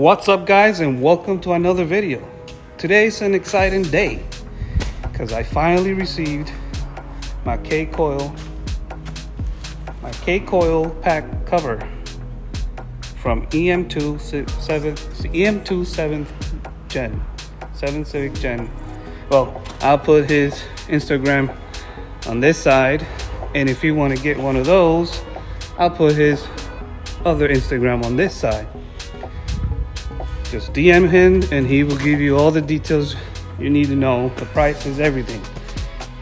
What's up, guys, and welcome to another video. Today's an exciting day because I finally received my K-coil pack cover from EM2 7th Gen. Well, I'll put his Instagram on this side, and if you want to get one of those, I'll put his other Instagram on this side. Just DM him and he will give you all the details you need to know. The prices, everything.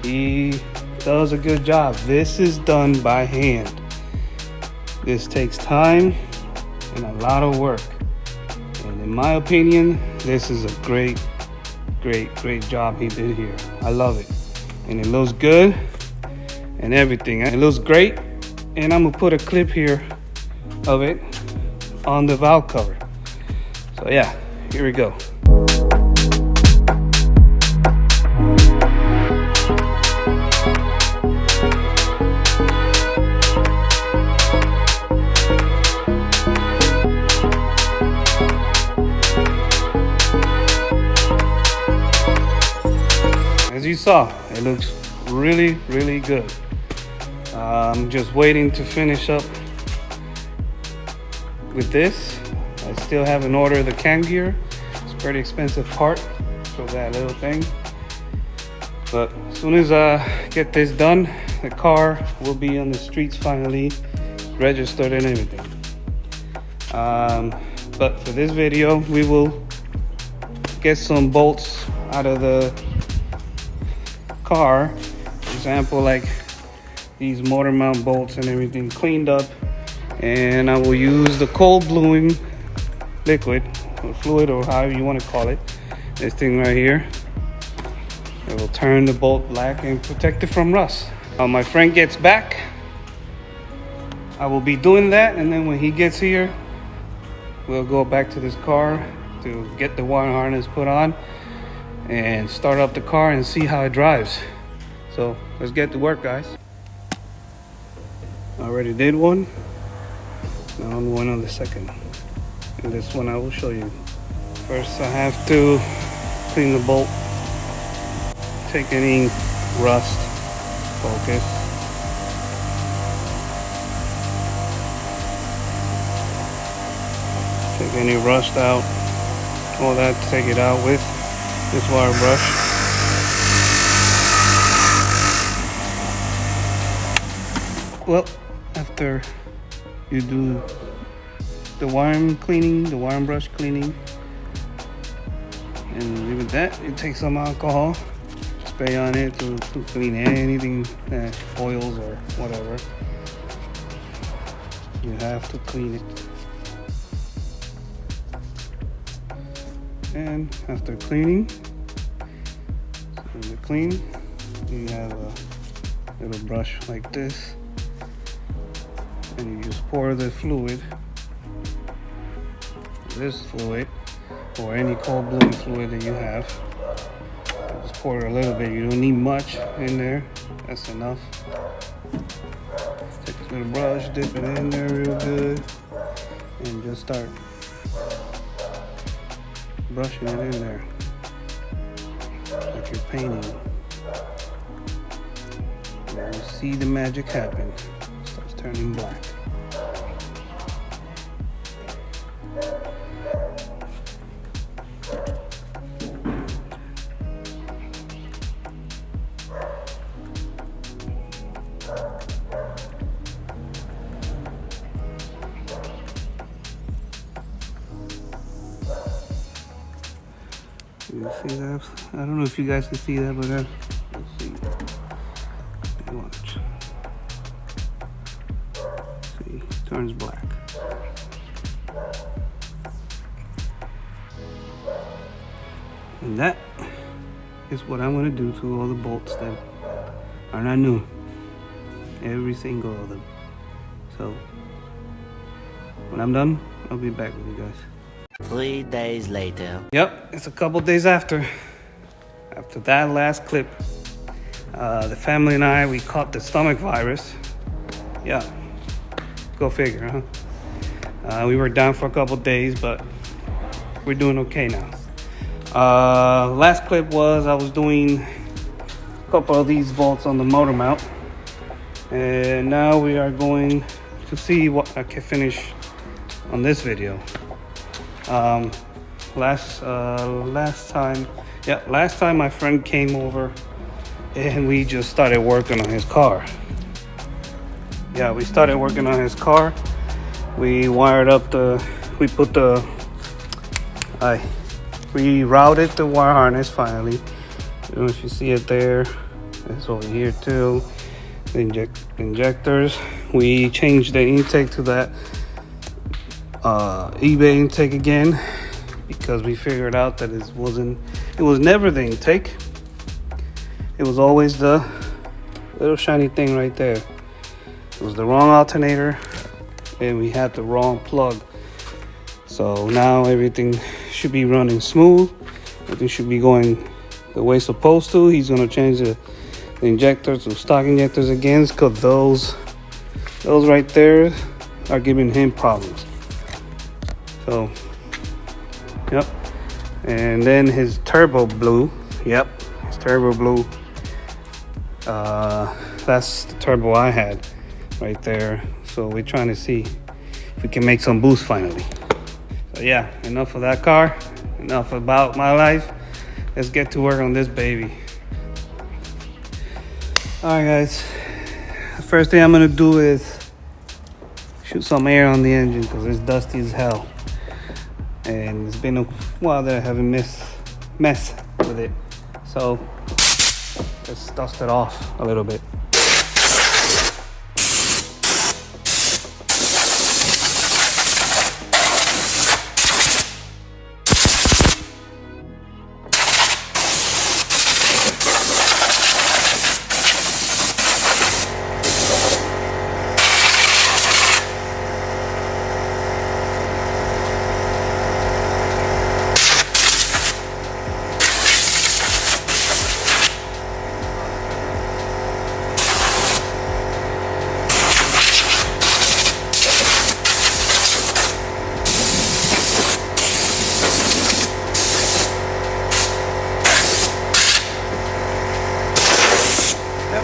He does a good job. This is done by hand. This takes time and a lot of work. And in my opinion, this is a great job he did here. I love it. And it looks good and everything. It looks great. And I'm gonna put a clip here of it on the valve cover. So yeah, here we go. As you saw, it looks really good. I'm just waiting to finish up with this. I still haven't ordered the cam gear. It's a pretty expensive part for that little thing. But as soon as I get this done, the car will be on the streets finally, registered and everything. But for this video, we will get some bolts out of the car. For example, like these motor mount bolts and everything cleaned up. And I will use the cold bluing liquid or fluid, or however you want to call it, this thing right here. It will turn the bolt black and protect it from rust. When my friend gets back, I will be doing that, and then when he gets here, we'll go back to this car to get the wire harness put on and start up the car and see how it drives. So let's get to work, guys. I already did one. Now I'm going on the second. And this one I will show you. First I have to clean the bolt, take any rust, focus. Take any rust out, all that, take it out with this wire brush. Well, after you do the wire cleaning, the wire brush cleaning, and leave it that, you take some alcohol, spray on it to clean anything, oils or whatever. You have to clean it. And after cleaning, you have a little brush like this, and you just pour the fluid, this fluid, or any cold bluing fluid that you have. Just pour a little bit. You don't need much in there. That's enough. Take this little brush, dip it in there real good, and just start brushing it in there like you're painting. And you'll see the magic happen. It starts turning black. You see that? I don't know if you guys can see that, but let's see. Watch. See, it turns black. And that is what I'm going to do to all the bolts that are not new. Every single of them. So, when I'm done, I'll be back with you guys. 3 days later. Yep, it's a couple days after that last clip. The family and I, we caught the stomach virus. Yeah, go figure, huh? We were down for a couple days, but we're doing okay now. Last clip was I was doing a couple of these bolts on the motor mount, and now we are going to see what I can finish on this video. Last time my friend came over and we just started working on his car. Yeah, we started working on his car. We wired up we rerouted the wire harness finally. I don't know if you see it there. It's over here too. The injectors. We changed the intake to that eBay intake again, because we figured out that it was never the intake. It was always the little shiny thing right there. It was the wrong alternator, and we had the wrong plug. So now everything should be running smooth. Everything should be going the way it's supposed to. He's gonna change the injectors to stock injectors again, because those right there are giving him problems. So, yep. And then his turbo blew. Yep, his turbo blew. That's the turbo I had right there. So we're trying to see if we can make some boost finally. So yeah, enough of that car. Enough about my life. Let's get to work on this baby. Alright guys, the first thing I'm gonna do is shoot some air on the engine, because it's dusty as hell. And it's been a while that I haven't messed with it. So let's dust it off a little bit.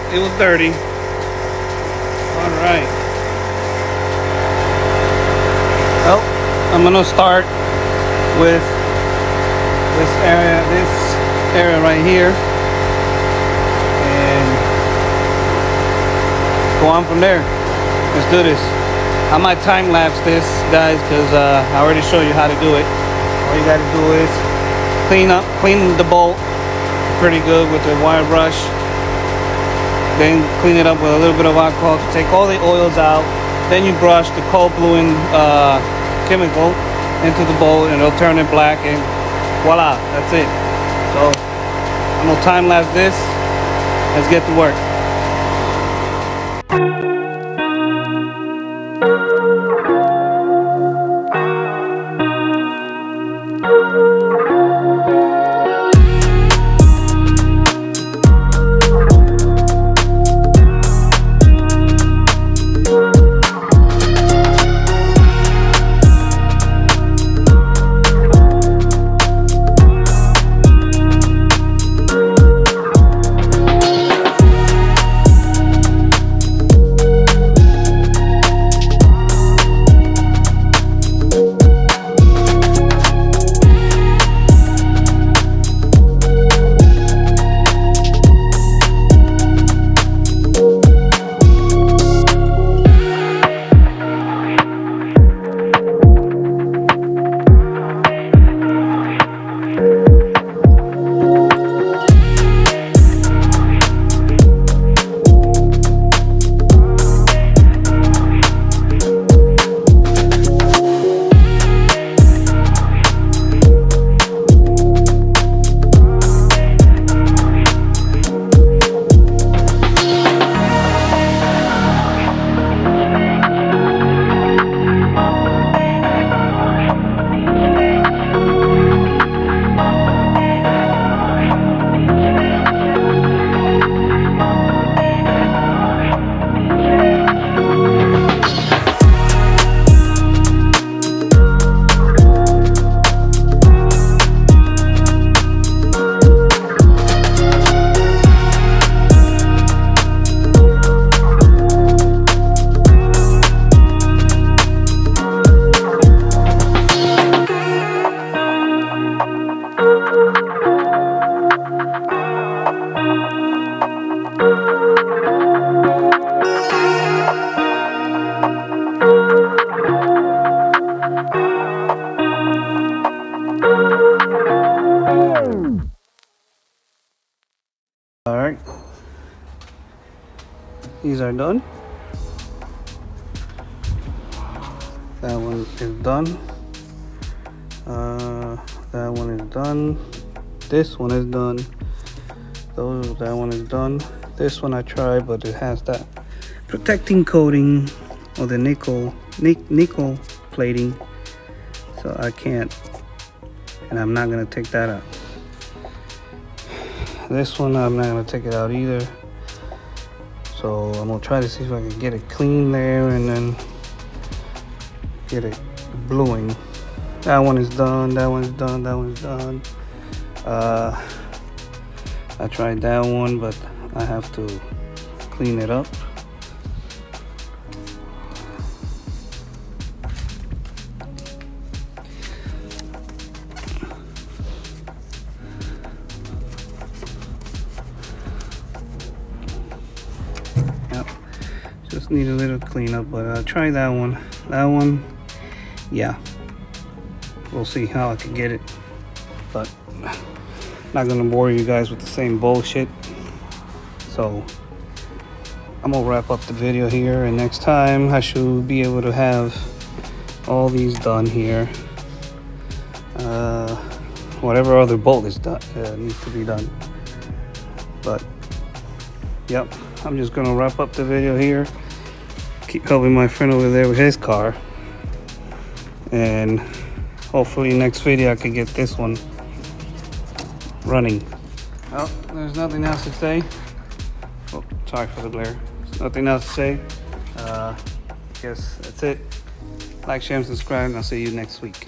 It was dirty. All right. Well, I'm gonna start with this area right here, and go on from there. Let's do this. I might time lapse this, guys, because I already showed you how to do it. All you gotta do is clean the bolt pretty good with the wire brush. Then clean it up with a little bit of alcohol to take all the oils out. Then you brush the cold bluing chemical into the bolt, and it'll turn it black, and voila, that's it. So I'm gonna time lapse this. Let's get to work. These are done. That one is done. That one is done. This one is done. That one is done. This one I tried, but it has that protecting coating or the nickel plating, so I can't, and I'm not gonna take that out. This one I'm not gonna take it out either. So I'm gonna try to see if I can get it clean there and then get it bluing. That one is done. That one's done. That one's done. I tried that one, but I have to clean it up. Yep, just need a little cleanup, but I'll try that one. That one, yeah, we'll see how I can get it, but not gonna bore you guys with the same bullshit. So I'm gonna wrap up the video here, and next time I should be able to have all these done here. Whatever other bolt is done needs to be done. But yep, I'm just gonna wrap up the video here. Keep helping my friend over there with his car, and hopefully next video I can get this one running. Well, there's nothing else to say. Oh, sorry for the glare. There's nothing else to say. Guess that's it. Like, share, and subscribe, and I'll see you next week.